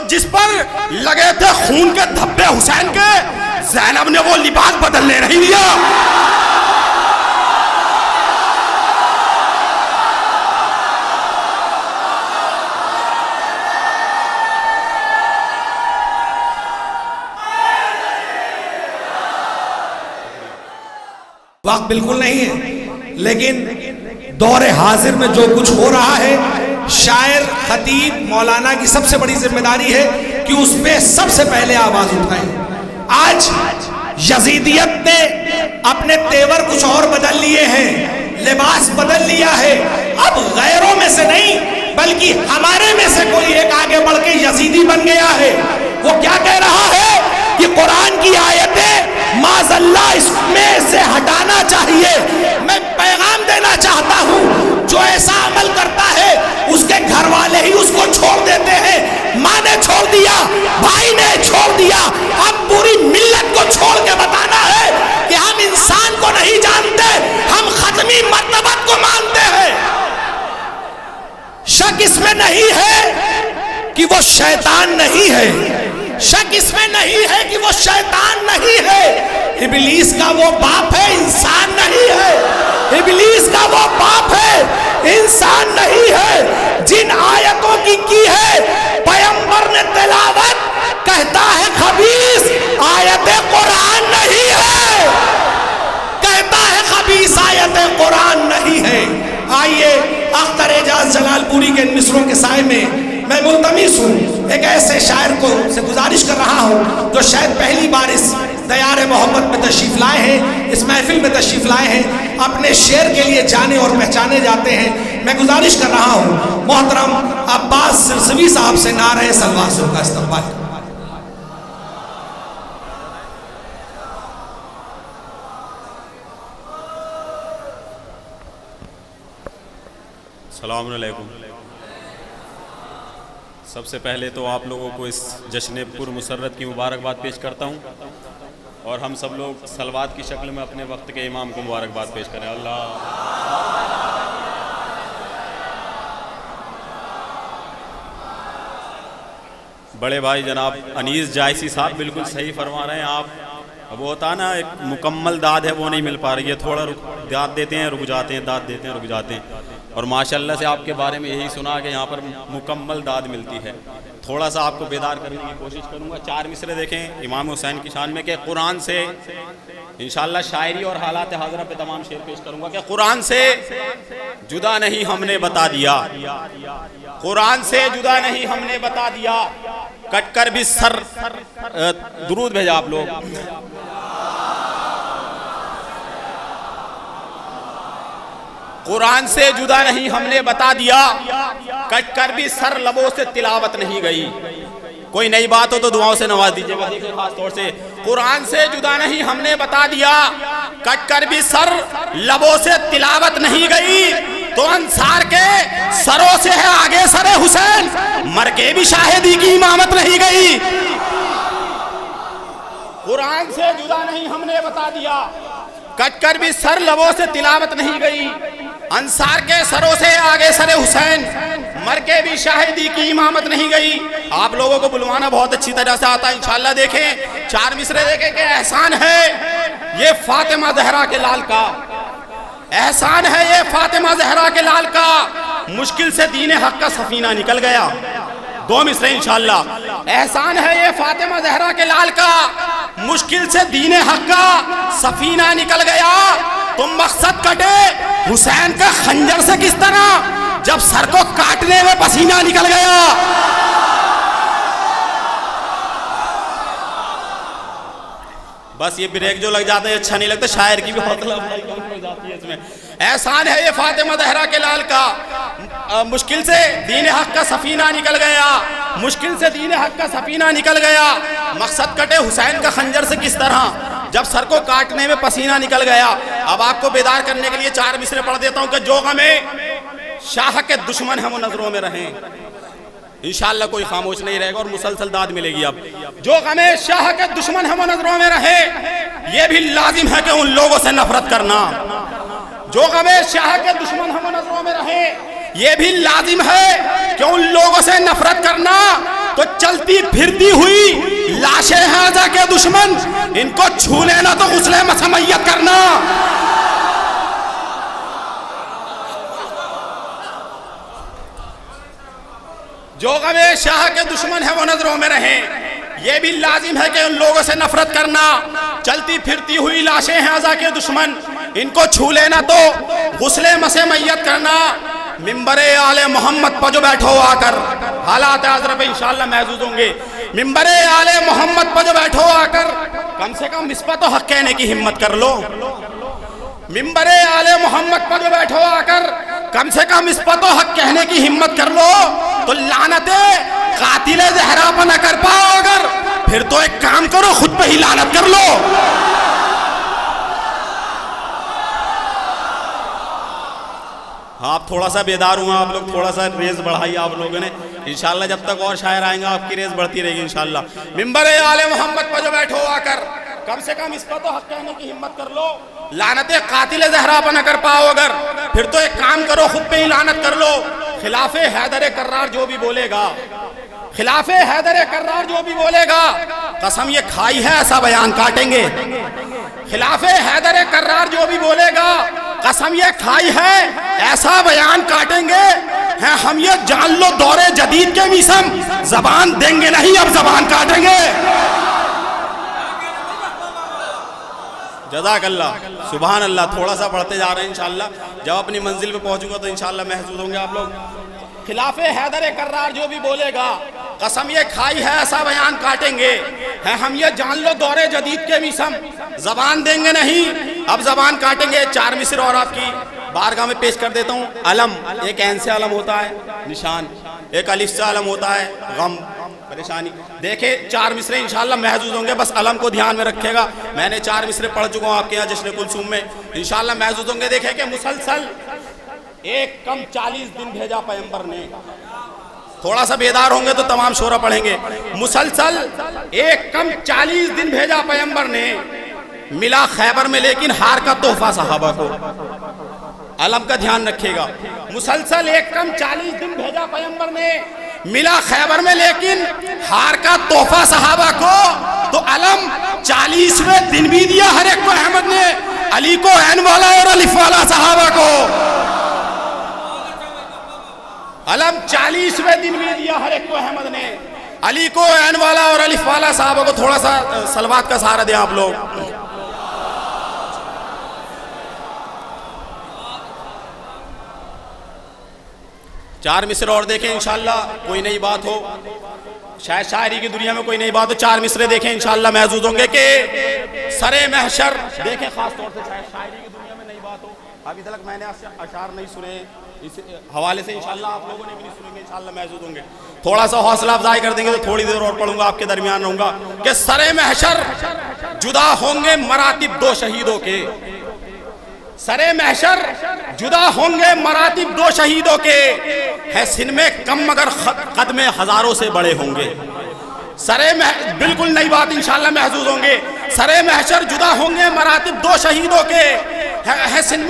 جس پر لگے تھے خون کے دھبے حسین کے، زینب نے وہ لباس بدلنے نہیں دیا. وقت بالکل نہیں ہے، لیکن دور حاضر میں جو کچھ ہو رہا ہے، شاعر خطیب مولانا کی سب سے بڑی ذمہ داری ہے کہ اس پہ سب سے پہلے آواز اٹھائیں. آج یزیدیت نے اپنے تیور کچھ اور بدل لیے ہیں، لباس بدل لیا ہے. اب غیروں میں سے نہیں بلکہ ہمارے میں سے کوئی ایک آگے بڑھ کے یزیدی بن گیا ہے. وہ کیا کہہ رہا ہے کہ قرآن کی آیتیں معاذ اللہ اس میں سے ہٹانا چاہیے. میں پیغام دینا چاہتا ہوں، جو ایسا عمل کرتا ہے اس کے گھر والے ہی اس کو چھوڑ دیتے ہیں. ماں نے چھوڑ دیا، بھائی نے چھوڑ دیا، اب پوری ملت کو چھوڑ کے بتانا ہے کہ ہم انسان کو نہیں جانتے، ہم ختمی مرتبت کو مانتے ہیں. شک اس میں نہیں ہے کہ وہ شیطان نہیں ہے، شک اس میں نہیں ہے کہ وہ شیطان نہیں ہے. ابلیس کا وہ باپ ہے، انسان نہیں ہے. ابلیس کا وہ باپ ہے، انسان نہیں ہے. جن آیتوں کی ہے پیغمبر نے تلاوت، کہتا ہے خبیث آیت قرآن نہیں ہے، کہتا ہے خبیث آیت قرآن نہیں ہے. آئیے اختر اعجاز جلال پوری کے ان مصروں کے سائے میں میں ملتمس ہوں، ایک ایسے شاعر کو سے گزارش کر رہا ہوں جو شاید پہلی بار اس دیار محبت میں تشریف لائے ہیں، اس محفل میں تشریف لائے ہیں، اپنے شعر کے لیے جانے اور پہچانے جاتے ہیں. میں گزارش کر رہا ہوں محترم عباس سرسوی صاحب سے نعرہ سلوات کا استقبال. السلام علیکم. سب سے پہلے تو آپ لوگوں کو اس جشن پر مسرت کی مبارکباد پیش کرتا ہوں، اور ہم سب لوگ صلوات کی شکل میں اپنے وقت کے امام کو مبارکباد پیش کریں. اللہ بڑے بھائی جناب انیس جائسی صاحب بالکل صحیح فرما رہے ہیں آپ. اب وہ ہوتا نا ایک مکمل داد ہے وہ نہیں مل پا رہی ہے، تھوڑا داد دیتے ہیں رک جاتے ہیں، داد دیتے ہیں رک جاتے ہیں. اور ماشاءاللہ سے آپ کے بارے میں یہی سنا کہ یہاں پر مکمل داد ملتی ہے. تھوڑا سا آپ کو بیدار کرنے کی کوشش کروں گا. 4 مصرے دیکھیں امام حسین کی شان میں کہ قرآن سے انشاءاللہ شاعری اور حالات حاضرہ پہ تمام شعر پیش کروں گا کہ قرآن سے جدا نہیں ہم نے بتا دیا، قرآن سے جدا نہیں ہم نے بتا دیا، کٹ کر بھی سر. درود بھیجا آپ لوگ. قرآن سے جدا نہیں ہم نے بتا دیا، کٹ کر بھی سر لبوں سے تلاوت نہیں گئی. کوئی نئی بات ہو تو دعاؤں سے نواز دیجیے گا. دیکھیں خاص طور سے قرآن سے جدا نہیں ہم نے بتا دیا، کٹ کر بھی سر لبوں سے تلاوت نہیں گئی. تو انصار کے سروں سے ہے آگے سر حسین، مر کے بھی شاہدی کی امامت نہیں گئی. قرآن سے جدا نہیں ہم نے بتا دیا، کٹ کر بھی سر لبوں سے تلاوت نہیں گئی. انصار کے سروں سے آگے سر حسین، مر کے بھی شاہدی کی امامت نہیں گئی. آپ لوگوں کو بلوانا بہت اچھی طرح سے آتا ہے انشاءاللہ. دیکھیں 4 مصرے دیکھیں کہ احسان ہے یہ فاطمہ زہرا کے لال کا، احسان ہے یہ فاطمہ زہرا کے لال کا، مشکل سے دین حق کا سفینہ نکل گیا. 2 مصرے انشاءاللہ. احسان ہے یہ فاطمہ زہرا کے لال کا، مشکل سے دین حق کا سفینہ نکل گیا. تم مقصد کٹے حسین کا خنجر سے کس طرح جب سر کو کاٹنے میں پسینہ نکل گیا. بس یہ بریک جو لگ جاتا ہے اچھا نہیں لگتا، شاعر کی بھی حوصلہ افزائی کم ہو جاتی ہے اس میں. احسان ہے یہ فاطمہ زہرا کے لال کا، مشکل سے دین حق کا سفینہ نکل گیا، مشکل سے دین حق کا سفینہ نکل گیا. مقصد کٹے حسین کا خنجر سے کس طرح جب سر کو کاٹنے میں پسینہ نکل گیا. اب آپ کو بیدار کرنے کے لیے 4 مصرے پڑھ دیتا ہوں کہ جو غمیں شاہ کے دشمن ہیں وہ نظروں میں رہیں. انشاءاللہ کوئی خاموش نہیں رہے گا اور مسلسل داد ملے گی. اب جو غمیں شاہ کے دشمن ہیں وہ نظروں میں رہے، یہ بھی لازم ہے کہ ان لوگوں سے نفرت کرنا. جو غمیں شاہ کے دشمن ہیں وہ نظروں میں رہے، یہ بھی لازم ہے کہ ان لوگوں سے نفرت کرنا. تو چلتی پھرتی ہوئی لاشیں ہیں ازا کے دشمن، ان کو چھو لینا تو غسل مسمیت کرنا۔ جو غم شاہ کے دشمن ہیں وہ نظروں میں رہیں، یہ بھی لازم ہے کہ ان لوگوں سے نفرت کرنا۔ چلتی پھرتی ہوئی لاشیں ہیں ازا کے دشمن، ان کو چھو لینا تو غسل مسمیت کرنا۔ ممبر آل محمد پر جو بیٹھو آ کر، حالات حاضر پہ انشاءاللہ محظوظ ہوں گے، ممبر آل محمد پر جو بیٹھو آ کر کم سے کم اس پر تو حق کہنے کی ہمت کر لو۔ ممبر آل محمد پر جو بیٹھو آ کر کم سے کم اس پر تو حق کہنے کی ہمت کر لو، تو لعنت قاتل زہرا پر نہ کر پاؤ اگر، پھر تو ایک کام کرو خود پہ ہی لعنت کر لو۔ آپ تھوڑا سا بیدار ہوں، آپ لوگ تھوڑا سا ریز بڑھائی آپ لوگوں نے، انشاءاللہ جب تک اور شاعر آئیں گا آپ کی ریز بڑھتی رہے گی انشاءاللہ۔ ممبر آل محمد پر جو بیٹھو آ کر کم سے کم اس پر تو حق کہنے کی ہمت کر لو، لعنت قاتل زہرا پر نہ کر پاؤ اگر، پھر تو ایک کام کرو خود پہ ہی لعنت کر لو۔ خلاف حیدر کرار جو بھی بولے گا، خلاف حیدر کرار جو بھی بولے گا، قسم یہ کھائی ہے ایسا بیان کاٹیں گے۔ خلاف حیدر کرار جو بھی بولے گا، قسم یہ کھائی ہے ایسا بیان کاٹیں گے، ہیں ہم یہ جان لو دور جدید کے میسم، زبان دیں گے نہیں اب زبان کاٹیں گے۔ جزاک اللہ، سبحان اللہ، تھوڑا سا پڑھتے جا رہے ہیں انشاءاللہ، جب اپنی منزل پہ پہنچوں گا تو انشاءاللہ محظوظ ہوں گے آپ لوگ۔ خلاف حیدر کرار جو بھی بولے گا، قسم یہ کھائی ہے ایسا بیان کاٹیں گے، ہیں ہم یہ جان لو دور جدید کے میسم، زبان دیں گے نہیں اب زبان کاٹیں گے۔ چار مصر اور آپ کی بارگاہ میں پیش کر دیتا ہوں۔ علم، ایک عین سے علم ہوتا ہے نشان، ایک الف سے علم ہوتا ہے غم پریشانی۔ دیکھیں چار مصرے انشاءاللہ محظوظ ہوں گے، بس علم کو دھیان میں رکھے گا۔ میں نے چار مصرے پڑھ چکا ہوں آپ کے یہاں جشن کلثوم میں، انشاءاللہ محظوظ ہوں گے۔ دیکھیں کہ مسلسل ایک کم 40 دن بھیجا پیغمبر نے، تھوڑا سا بیدار ہوں گے تو تمام شورہ پڑھیں گے۔ مسلسل ایک کم 40 دن بھیجا پیغمبر نے، ملا خیبر میں لیکن ہار کا تحفہ صحابہ کو، علم کا دھیان رکھے گا۔ مسلسل ایک کم 40 دن بھیجا پیغمبر نے، ملا خیبر میں لیکن ہار کا تحفہ صحابہ کو، تو علم 40ویں دن بھی دیا ہر ایک کو احمد نے، علی کو عین والا اور الف والا صحابہ کو۔ علم 40ویں دن بھی دیا ہر ایک کو احمد نے، علی کو عین والا اور الف والا صحابہ کو۔ تھوڑا سا صلوات کا سہارا دیں آپ لوگ۔ چار مصر اور دیکھیں انشاءاللہ، کوئی نئی بات ہو، شاید شاعری کی دنیا میں کوئی نئی بات ہو، چار مصرے دیکھیں انشاءاللہ محظوظ ہوں گے کہ سر محشر دیکھیں، خاص طور سے شاید شاعری کی دنیا میں نئی بات ہو، ابھی تک میں نے اشعار نہیں سنے، اس حوالے سے انشاءاللہ آپ لوگوں نے بھی نہیں سنیں گے، انشاءاللہ محظوظ ہوں گے۔ تھوڑا سا حوصلہ افزائی کر دیں گے تو تھوڑی دیر اور پڑھوں گا، آپ کے درمیان رہوں گا کہ سر محشر جدا ہوں گے مراتب دو شہیدوں کے، سر محشر جدا ہوں گے مراتب دو شہیدوں کے، ہے سن میں کم مگر قد میں ہزاروں سے بڑے ہوں گے۔ بالکل نئی بات انشاءاللہ محظوظ ہوں گے۔ سر محشر جدا ہوں گے مراتب دو شہیدوں کے، ہے سن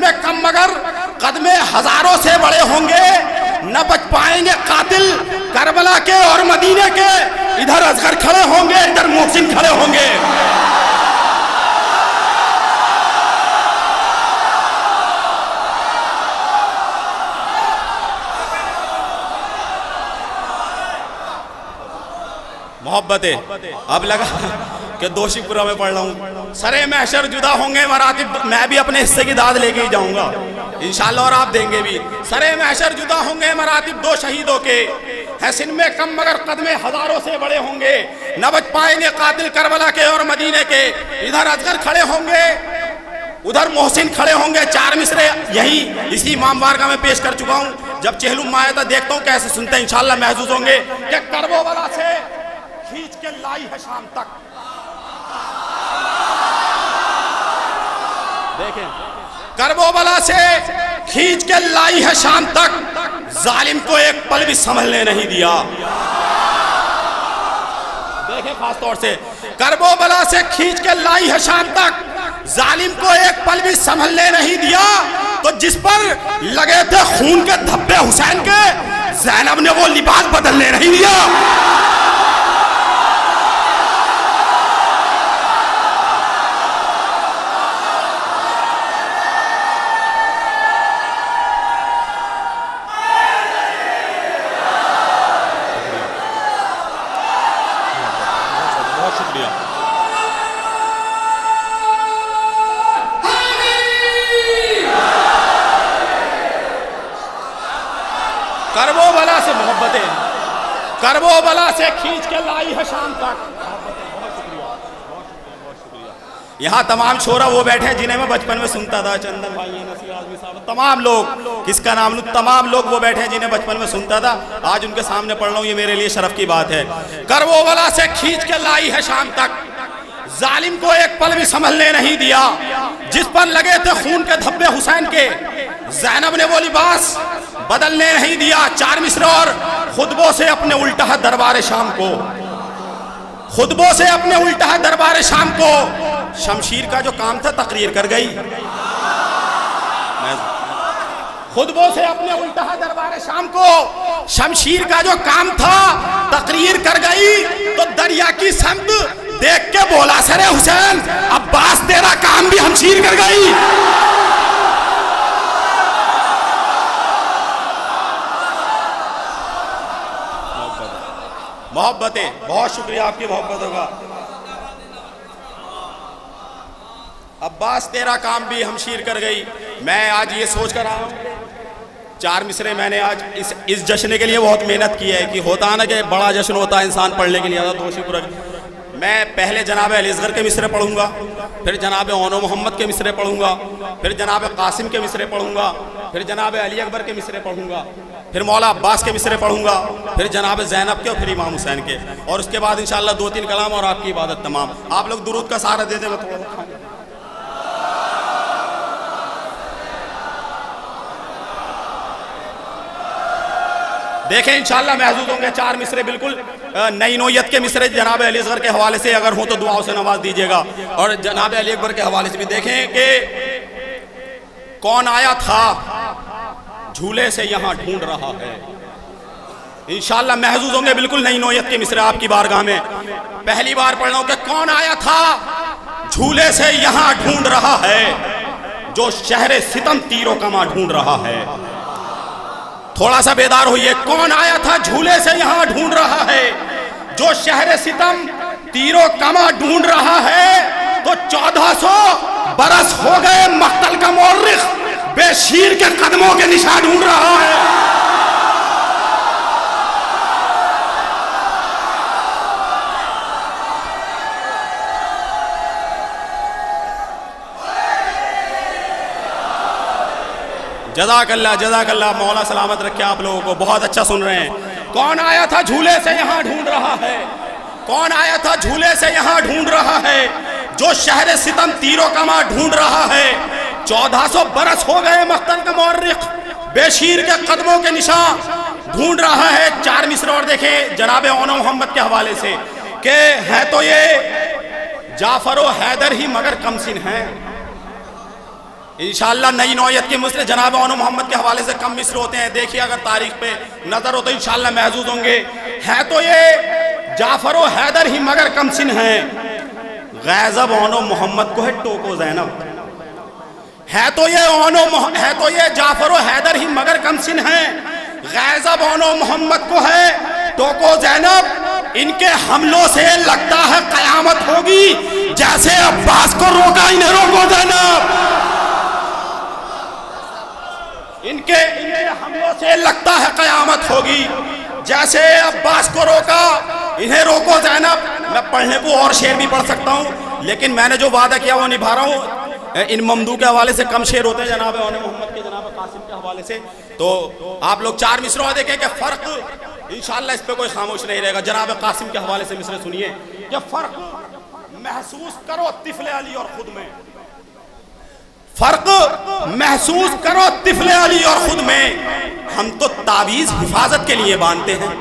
میں کم مگر قد میں ہزاروں سے بڑے ہوں گے، نہ بچ پائیں گے قاتل کربلا کے اور مدینے کے، ادھر اصغر کھڑے ہوں گے ادھر محسن کھڑے ہوں گے۔ محبت ہے، اب لگا کہ دوشی پورا میں پڑھ رہا ہوں۔ سر محشر جدا ہوں گے مراتب، میں بھی اپنے حصے کی داد لے کے ہی جاؤں گا انشاءاللہ، اور آپ دیں گے بھی۔ سر محشر جدا ہوں گے مراتب دو شہیدوں کے، ہے سن میں کم مگر قد میں ہزاروں سے بڑے ہوں گے، نہ بچ پائیں گے قاتل کربلا کے اور مدینے کے، ادھر اصغر کھڑے ہوں گے ادھر محسن کھڑے ہوں گے۔ چار مصرے یہی اسی امام بارگاہ میں پیش کر چکا ہوں، جب چہلم آیا تھا دیکھتا ہوں کیسے سنتے ہیں، انشاءاللہ محظوظ ہوں گے کہ کربو والا سے کھینچ کے لائی ہے شام تک۔ دیکھیں کربو والا سے کھینچ کے لائی ہے شام تک، ظالم کو ایک پل بھی سنبھلنے نہیں دیا۔ دیکھیں خاص طور سے کربو والا سے کھینچ کے لائی ہے شام تک، ظالم کو ایک پل بھی سنبھلنے نہیں دیا۔ تو جس پر لگے تھے خون کے دھبے حسین کے، زینب نے وہ لباس بدلنے نہیں دیا. کربو بلا سے محبتیں کربو بلا سے کھینچ کے لائی ہے شام تک. یہاں تمام چھوڑا وہ بیٹھے ہیں جنہیں میں بچپن میں سنتا تھا. چندن بھائی ہیں, نصیر اعظمی صاحب, تمام لوگ, کس کا نام لوں, تمام لوگ وہ بیٹھے ہیں جنہیں بچپن میں سنتا تھا. آج ان کے سامنے پڑھ رہا ہوں, یہ میرے لیے شرف کی بات ہے. کربو بلا سے کھینچ کے لائی ہے شام تک, ظالم کو ایک پل بھی سنبھلنے نہیں دیا. جس پر لگے تھے خون کے دھبے حسین کے, زینب نے وہ لباس بدلنے نہیں دیا. 4 مصرے اور خطبوں سے اپنے الٹا ہے دربار شام کو, خطبوں سے اپنے الٹا ہے دربار شام کو. شمشیر کا جو کام تھا تقریر کر گئی, خطبوں سے اپنے الٹا ہے دربار شام کو. شمشیر کا جو کام تھا تقریر کر گئی, تو دریا کی سمت دیکھ کے بولا سر حسین عباس تیرا کام بھی ہمشیر کر گئی. محبتیں, بہت شکریہ آپ کی محبتوں کا. عباس تیرا کام بھی ہمشیر کر گئی. میں آج یہ سوچ کر آیا ہوں, 4 مصرے میں نے آج اس جشن کے لیے بہت محنت کی ہے. کہ ہوتا نا کہ بڑا جشن ہوتا ہے انسان پڑھنے کے لیے آتا دوشی پورا. میں پہلے جناب علی اصغر کے مصرے پڑھوں گا, پھر جناب اونو محمد کے مصرے پڑھوں گا, پھر جناب قاسم کے مصرے پڑھوں گا, پھر جناب علی اکبر کے مصرے پڑھوں گا, پھر مولا عباس کے مصرے پڑھوں گا, پھر جناب زینب کے, اور پھر امام حسین کے, اور اس کے بعد انشاءاللہ 2-3 کلام اور آپ کی عبادت تمام. آپ لوگ درود کا سہارا دے دیں. میں تھوڑا دیکھیں انشاءاللہ محظوظ ہوں گے. 4 مصرے بالکل نئی نوعیت کے مصرے جناب علی اصغر کے حوالے سے اگر ہوں تو دعاؤں سے نواز دیجیے گا, اور جناب علی اکبر کے حوالے سے بھی دیکھیں کہ کون آیا تھا جھولے سے یہاں ڈھونڈ رہا ہے. انشاءاللہ محظوظ ہوں گے بالکل نئی نوعیت کے مصرے آپ کی بارگاہ میں. پہلی بار پڑھ رہا ہوں کہ کون آیا تھا جھولے سے یہاں ڈھونڈ رہا ہے, جو شہر ستم تیروں کما ڈھونڈ رہا ہے. تھوڑا سا بیدار ہوئیے. کون آیا تھا جھولے سے یہاں ڈھونڈ رہا ہے, جو شہر ستم تیروں کما ڈھونڈ رہا ہے. تو 1400 برس ہو گئے مقتل کا مورخ بے شیر کے قدموں کے نشان ڈھونڈ رہا ہے. جزاک اللہ, جزاک اللہ, مولا سلامت رکھے آپ لوگوں کو. بہت اچھا سن رہے ہیں. کون آیا تھا جھولے سے یہاں ڈھونڈ رہا ہے, کون آیا تھا جھولے سے یہاں ڈھونڈ رہا ہے, جو شہر ستم تیروں کما ڈھونڈ رہا ہے. 1400 برس ہو گئے مقتل کا مورخ بے شیر کے قدموں کے نشان ڈھونڈ رہا ہے. 4 مصرے اور دیکھیں جناب اونو محمد کے حوالے سے کہ ہے تو یہ جعفر و حیدر ہی مگر کم سن ہیں. انشاءاللہ نئی نوعیت کے مصرے جناب اونو محمد کے حوالے سے کم مصرے ہوتے ہیں. دیکھیے اگر تاریخ پہ نظر ہو تو انشاءاللہ محظوظ ہوں گے. ہے تو یہ جعفر و حیدر ہی مگر کم سن ہیں, غیظب اونو محمد کو ہے ٹوکو زینب. ہے تو یہ جعفر و حیدر ہی مگر کم سن ہیں, غیظب اونو محمد کو ہے ٹوکو زینب. ان کے حملوں سے لگتا ہے قیامت ہوگی, جیسے عباس کو روکا انہیں روکو زینب. ان کے حملوں سے لگتا ہے قیامت ہوگی, جیسے عباس کو روکا انہیں روکو زینب. میں پڑھنے کو اور شعر بھی پڑھ سکتا ہوں, لیکن میں نے جو وعدہ کیا وہ نبھا رہا ہوں. ان ممدوح کے حوالے سے کم شعر ہوتے ہیں, جناب اونو محمد کے, جناب قاسم کے حوالے سے. تو آپ لوگ 4 مصروں دیکھیں کہ فرق انشاءاللہ اس پہ کوئی خاموش نہیں رہے گا. جناب قاسم کے حوالے سے مصرے سنیے کہ فرق محسوس کرو طفل علی اور خود میں, فرق محسوس کرو طفل علی اور خود میں. ہم تو تعویذ حفاظت کے لیے باندھتے ہیں,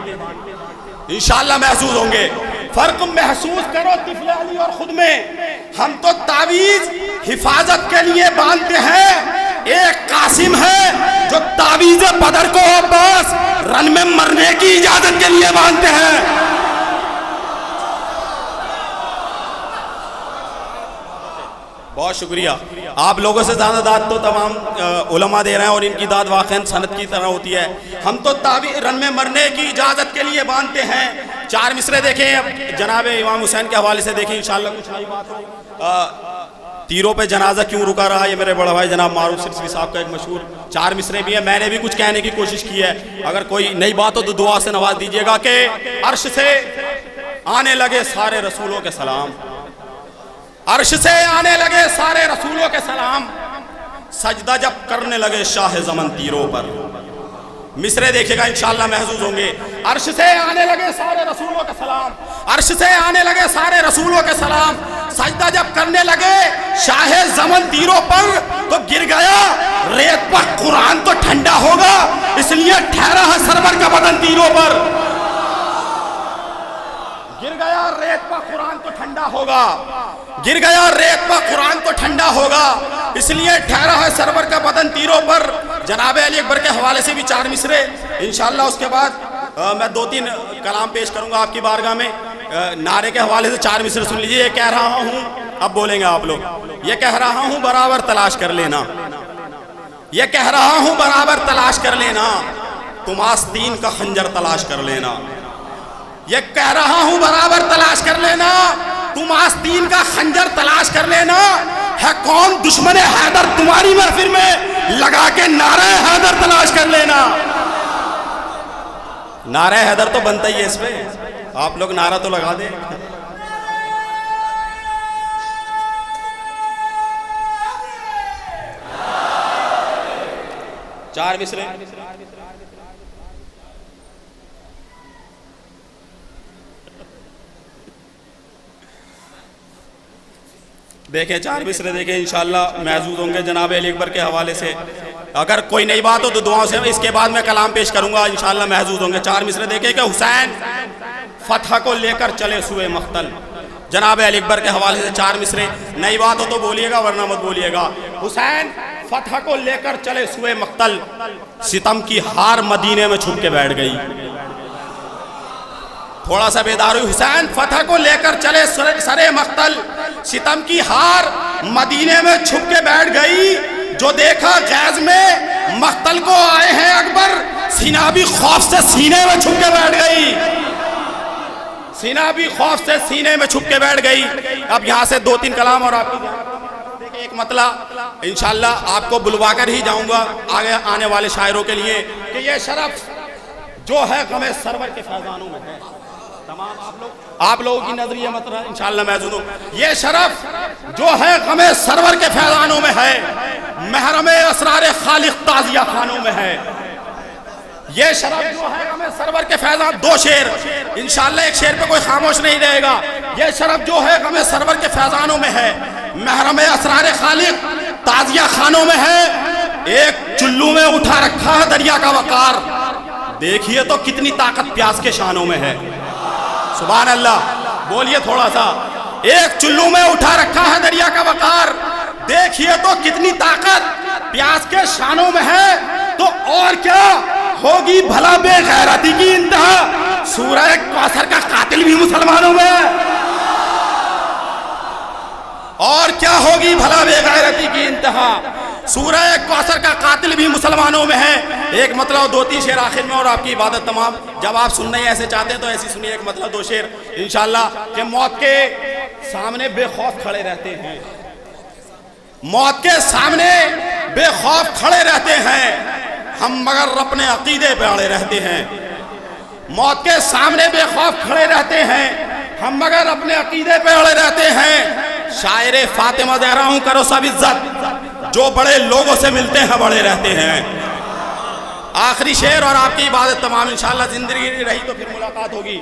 انشاءاللہ محسوس ہوں گے. فرق محسوس کرو طفل علی اور خود میں, ہم تو تعویذ حفاظت کے لیے باندھتے ہیں. ایک قاسم ہے جو تعویذ بدر کو بس رن میں مرنے کی اجازت کے لیے مانتے ہیں. بہت شکریہ. آپ لوگوں سے زیادہ داد تو تمام علماء دے رہے ہیں اور ان کی داد واقعاً سند کی طرح ہوتی ہے. ہم تو رن میں مرنے کی اجازت کے لیے باندھتے ہیں. 4 مصرے دیکھیں اب جناب امام حسین کے حوالے سے دیکھیں انشاءاللہ کچھ نئی بات ہو. تیروں پہ جنازہ کیوں رکا رہا, یہ میرے بڑا بھائی جناب معروف سرسوی صاحب کا ایک مشہور 4 مصرے بھی ہے. میں نے بھی کچھ کہنے کی کوشش کی ہے, اگر کوئی نئی بات ہو تو دعا سے نواز دیجیے گا. کہ عرش سے آنے لگے سارے رسولوں کے سلام, عرش سے آنے لگے سارے رسولوں کے سلام, سجدہ جب کرنے لگے شاہ زمن تیروں پر. مصرے دیکھے گا انشاءاللہ محظوظ ہوں گے. عرش سے آنے لگے سارے رسولوں کے سلام, عرش سے آنے لگے سارے رسولوں کے سلام, سجدہ جب کرنے لگے شاہ زمن تیروں پر, تو گر گیا ریت پر قرآن تو ٹھنڈا ہوگا, اس لیے ٹھہرا ہے سرور کا بدن تیروں پر. گر گیا ریت پر قرآن تو ٹھنڈا ہوگا, گر گیا ریت پر قرآن تو ٹھنڈا ہوگا, اس لیے ٹھہرا ہے سرور کا بدن تیروں پر. جناب علی اکبر کے حوالے سے بھی 4 مصرے انشاءاللہ. اس کے بعد میں 2-3 کلام پیش کروں گا آپ کی بارگاہ میں. نعرے کے حوالے سے 4 مصرے سن لیجئے. یہ کہہ رہا ہوں, اب بولیں گے آپ لوگ, یہ کہہ رہا ہوں برابر تلاش کر لینا, یہ کہہ رہا ہوں برابر تلاش کر لینا, تم آستین کا خنجر تلاش کر لینا. یہ کہہ رہا ہوں برابر تلاش کر لینا, تم آستین کا خنجر تلاش کر لینا. ہے کون دشمن حیدر تمہاری محفل میں, لگا کے نعرہ حیدر تلاش کر لینا. نعرہ حیدر تو بنتا ہی ہے اس پہ, آپ لوگ نعرہ تو لگا دیں. چار مصرے دیکھیں, 4 مصرے دیکھیں انشاءاللہ محظوظ ہوں گے جناب علی اکبر کے حوالے سے. اگر کوئی نئی بات ہو تو دعاؤں سے, اس کے بعد میں کلام پیش کروں گا انشاءاللہ محظوظ ہوں گے. 4 مصرے دیکھیں کہ حسین فتح کو لے کر چلے سوئے مقتل. جناب علی اکبر کے حوالے سے 4 مصرے. نئی بات ہو تو بولیے گا ورنہ مت بولیے گا. حسین فتح کو لے کر چلے سوئے مقتل, ستم کی ہار مدینے میں چھپ کے بیٹھ گئی. تھوڑا سا بیدار ہوئی. حسین فتح کو لے کر چلے سرے مقتل, ستم کی ہار مدینے میں چھپ کے بیٹھ گئی. جو دیکھا غیظ میں مقتل کو آئے ہیں اکبر, سینہ بھی خوف سے سینے میں چھپ کے بیٹھ گئی, سینہ بھی خوف سے سینے میں چھپ کے بیٹھ گئی. اب یہاں سے 2-3 کلام اور آپ کی دیکھیں ایک مطلع انشاءاللہ آپ کو بلوا کر ہی جاؤں گا آگے آنے والے شاعروں کے لیے, کہ یہ شرف جو ہے غم سرور کے فیضانوں میں ہے. تمام آپ لوگوں کی نظریہ مطلب انشاءاللہ محظوظ ہوں. یہ شرف جو ہے غم سرور کے فیضانوں میں ہے, محرم اسرار خالق تازیہ خانوں میں ہے. یہ شرف جو ہے غم سرور کے فیضان, 2 شعر انشاءاللہ, ایک شعر پہ کوئی خاموش نہیں رہے گا. یہ شرف جو ہے غم سرور کے فیضانوں میں ہے, محرم اسرار خالق تازیہ خانوں میں ہے. ایک چلو میں اٹھا رکھا ہے دریا کا وقار, دیکھیے تو کتنی طاقت پیاس کے شانوں میں ہے. سبحان اللہ, بولیے تھوڑا سا. ایک چلو میں اٹھا رکھا ہے دریا کا وقار, دیکھیے تو کتنی طاقت پیاس کے شانوں میں ہے. تو اور کیا ہوگی بھلا بے غیرتی کی انتہا, سورہ کوثر کا قاتل بھی مسلمانوں میں ہے. اور کیا ہوگی بھلا بے غیرتی کی انتہا, سورہ کوثر کا قاتل بھی مسلمانوں میں ہے. ایک مطلب 2-3 شعر آخر میں اور آپ کی عبادت تمام. جب آپ سننا ہی ایسے چاہتے ہیں تو ایسی سنیے. ایک مطلب 2 شعر انشاءاللہ, کہ موت کے سامنے بے خوف کھڑے رہتے ہیں, موت کے سامنے بے خوف کھڑے رہتے ہیں, ہم مگر اپنے عقیدے پہ اڑے رہتے ہیں. موت کے سامنے بے خوف کھڑے رہتے ہیں, ہم مگر اپنے عقیدے پہ اڑے رہتے ہیں. شاعر فاطمہ زہرا ہوں کرو سب عزت, جو بڑے لوگوں سے ملتے ہیں بڑے رہتے ہیں. آخری شعر اور آپ کی عبادت تمام انشاءاللہ. زندگی رہی تو پھر ملاقات ہوگی.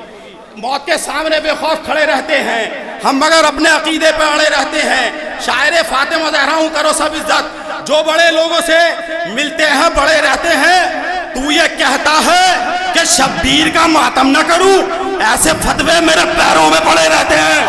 موت کے سامنے بے خوف کھڑے رہتے ہیں, ہم مگر اپنے عقیدے پہ اڑے رہتے ہیں. شاعر فاطمہ زہرا ہوں کرو سب عزت, جو بڑے لوگوں سے ملتے ہیں بڑے رہتے ہیں. تو یہ کہتا ہے کہ شبیر کا ماتم نہ کروں, ایسے فتوے میرے پیروں میں پڑے رہتے ہیں.